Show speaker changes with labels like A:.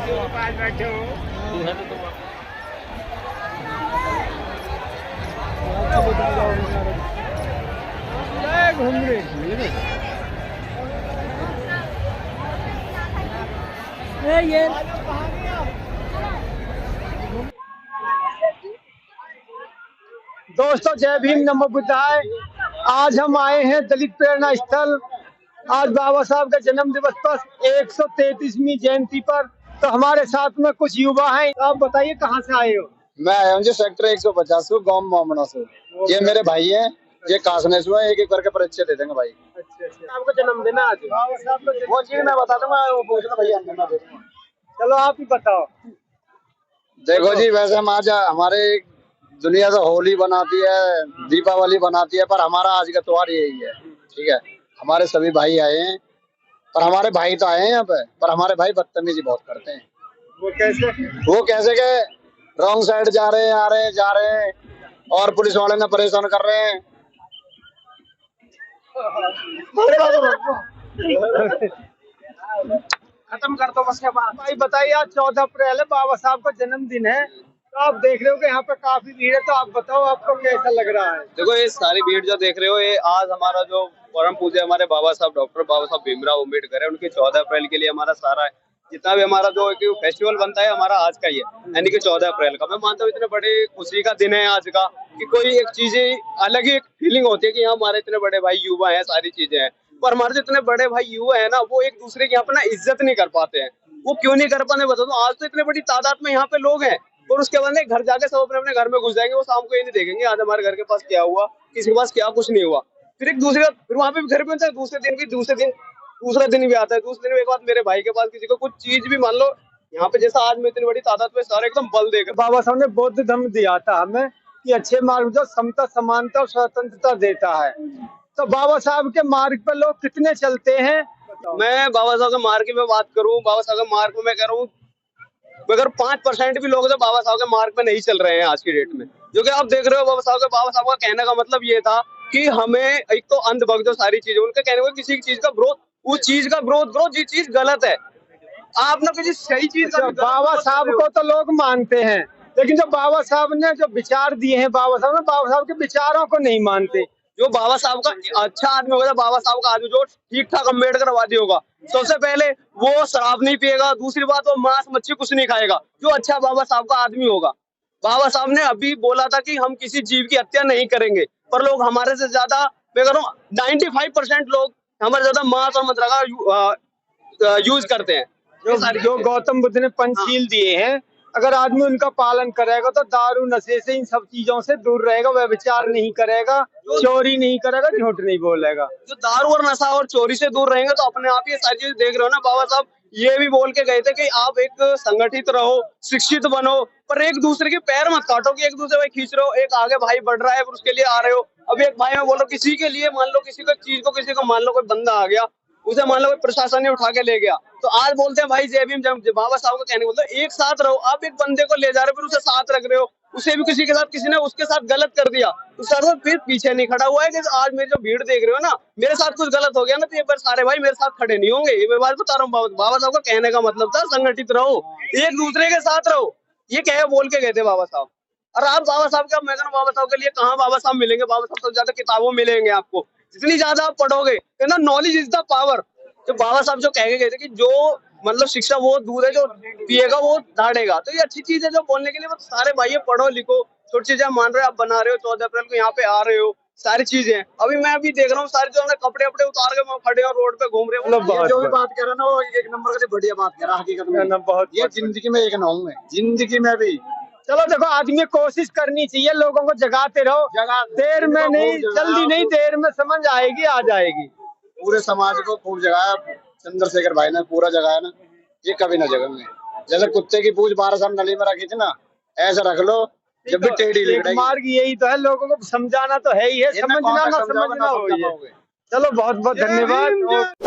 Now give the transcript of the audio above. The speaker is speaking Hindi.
A: दोस्तों जय भीम नमो बुद्धाय। आज हम आए हैं दलित प्रेरणा स्थल। आज बाबा साहब का जन्म दिवस पर 133वीं जयंती पर। तो हमारे साथ में कुछ युवा हैं। आप बताइए कहाँ से आए हो?
B: मैं आया हूँ जी सेक्टर 150 गाँव मोमना से। ये मेरे भाई हैं, ये कासने से एक एक करके परिचय दे देंगे भाई।
A: अच्छा। आपका जन्मदिन है आज? बाबा साहब का
B: वो चीज मैं बता दूंगा, वो पूछना भैया मैं दे दूंगा।
A: चलो आप ही बताओ।
B: देखो जी, वैसे हम आज हमारे दुनिया से होली बनाती है, दीपावली बनाती है, पर हमारा आज का त्योहार यही है। ठीक है, हमारे सभी भाई आए हैं, पर हमारे भाई तो आए हैं यहाँ पे, पर हमारे भाई बदतमीजी बहुत करते हैं। वो कैसे के रॉन्ग साइड जा रहे हैं, जा रहे हैं और पुलिस वाले ने परेशान कर रहे हैं।
A: खत्म कर दो बस के बाद। भाई बताइए, आज 14 अप्रैल है, बाबा साहब का जन्मदिन है। तो आप देख रहे हो कि यहाँ पे काफी भीड़ है। तो आप बताओ आपको कैसा लग रहा है?
C: देखो, ये सारी भीड़ जो देख रहे हो, ये आज हमारा जो परम पूज्य हमारे बाबा साहब डॉक्टर बाबा साहब भीमराव अम्बेडकर है, उनके 14 अप्रैल के लिए हमारा सारा जितना भी हमारा जो फेस्टिवल बनता है हमारा आज का ही है, यानी कि 14 अप्रैल का। मैं मानता हूँ इतने बड़े खुशी का दिन है आज का कि कोई एक चीज अलग ही फीलिंग होती है कि हमारे इतने बड़े भाई युवा हैं, सारी चीजें हैं। पर हमारे जो इतने बड़े भाई युवा है ना, वो एक दूसरे की यहाँ पे ना इज्जत नहीं कर पाते हैं। वो क्यों नहीं कर पाते बता दो। आज तो इतने बड़ी तादाद में यहाँ पे लोग हैं, और उसके बाद घर जाके सब अपने अपने घर में घुस जाएंगे। वो शाम को ये नहीं देखेंगे आज हमारे घर के पास क्या हुआ, किसी के पास क्या कुछ नहीं हुआ। फिर एक दूसरे फिर वहां पे घर पे दूसरा दिन भी आता है। दूसरे दिन एक बात, मेरे भाई के पास किसी को कुछ चीज भी मान लो, यहाँ पे जैसा आज में इतनी बड़ी तादाद में सारे एकदम बल देकर
A: बाबा साहब ने बौद्ध धर्म दिया था हमें कि अच्छे मार्ग जो समता समानता और स्वतंत्रता देता है। तो बाबा साहब के मार्ग पर लोग कितने चलते हैं?
C: मैं बाबा साहब के मार्ग की मैं बात करूँ, बाबा साहब के मार्ग में मैं कह रहा हूँ, अगर 5% भी लोग तो बाबा साहब के मार्ग पे नहीं चल रहे हैं आज की डेट में। जो कि आप देख रहे हो, बाबा साहब का कहने का मतलब ये था कि हमें एक तो अंधभक्त जो सारी चीजें, उनके कहने को किसी चीज का ग्रोथ, उस चीज का ग्रोथ, ये चीज गलत है। आप ना किसी सही चीज का
A: बाबा साहब को तो लोग मानते हैं, लेकिन जो बाबा साहब ने जो विचार दिए हैं, बाबा साहब के विचारों को नहीं मानते।
C: जो बाबा साहब का अच्छा आदमी होगा, बाबा साहब का आदमी जो ठीक ठाक अम्बेडकरवादी होगा, सबसे पहले वो शराब नहीं पिएगा, दूसरी बात वो मांस मच्छी कुछ नहीं खाएगा, जो अच्छा बाबा साहब का आदमी होगा। बाबा साहब ने अभी बोला था कि हम किसी जीव की हत्या नहीं करेंगे, पर लोग हमारे से ज्यादा, मैं कह रहा हूँ 95% लोग हमारे ज्यादा मांस और मदिरा का यूज करते हैं।
A: जो गौतम बुद्ध ने पंचशील दिए हैं, अगर आदमी उनका पालन करेगा तो दारू नशे से इन सब चीजों से दूर रहेगा, व्यभिचार नहीं करेगा, चोरी नहीं करेगा, झूठ नहीं बोलेगा।
C: जो दारू और नशा और चोरी से दूर रहेंगे तो अपने आप ये सारी चीजें देख रहे हो ना। बाबा साहब ये भी बोल के गए थे कि आप एक संगठित रहो, शिक्षित बनो, पर एक दूसरे के पैर मत काटो कि एक दूसरे को खींच रहे हो, एक आगे भाई बढ़ रहा है और उसके लिए आ रहे हो। अब एक भाई मैं बोल रहा हूँ, किसी के लिए मान लो किसी को चीज को, किसी को मान लो कोई बंदा आ गया, उसे मान लो कोई प्रशासन ने उठा के ले गया, तो आज बोलते हैं भाई जय भीम। बाबा साहब को कहने बोलते हैं एक साथ रहो। आप एक बंदे को ले जा रहे हो, फिर उसे साथ रख रहे हो, उसे भी किसी के साथ, किसी ने उसके साथ गलत कर दिया तो सर फिर पीछे नहीं खड़ा हुआ है कि आज मेरी जो भीड़ देख रहे हो ना, मेरे साथ कुछ गलत हो गया ना, तो ये बार सारे भाई मेरे साथ खड़े नहीं होंगे। ये मैं बात बता रहा हूँ। बाबा साहब का कहने का मतलब था संगठित रहो, एक दूसरे के साथ रहो, ये कह बोल के गए थे बाबा साहब। और आप बाबा साहब का, मैं बाबा साहब के लिए कहाँ बाबा साहब मिलेंगे? बाबा साहब से ज्यादा किताबों मिलेंगे आपको, जितनी ज्यादा आप पढ़ोगे ना, नॉलेज इज द पावर। जो बाबा साहब जो कह के गए थे कि जो मतलब शिक्षा वो दूध है, जो पिएगा वो दाढ़ेगा, तो ये अच्छी चीज है जो बोलने के लिए। वो सारे भाई पढ़ो लिखो, छोटी चीजें मान रहे हो, आप बना रहे हो, 14 अप्रैल को यहाँ पे आ रहे हो, सारी चीजें। अभी मैं भी देख रहा हूँ, सारे जो हमने कपड़े वपड़े उतार के खड़े और रोड पे घूम रहे हैं।
B: जो भी बात कर रहे हैं ना, वो एक नंबर का बढ़िया बात कर रहा है। हकीकत में बहुत ये जिंदगी में एक ना हूँ मैं, जिंदगी में भी।
A: चलो देखो, आदमी कोशिश करनी चाहिए, लोगों को जगाते रहो, देर में नहीं, जल्दी नहीं, देर में समझ आएगी, आ जाएगी।
B: पूरे समाज को खूब जगाया चंद्रशेखर भाई ने, पूरा जगाया ना, ये कभी ना जगेंगे। जैसे कुत्ते की पूंछ 12 साल नली में रखी थी ना, ऐसा रख लो जब भी टेढ़ी
A: मार्ग यही तो है, लोगों को समझाना तो है ही है, समझना ना समझना हो। चलो बहुत बहुत धन्यवाद।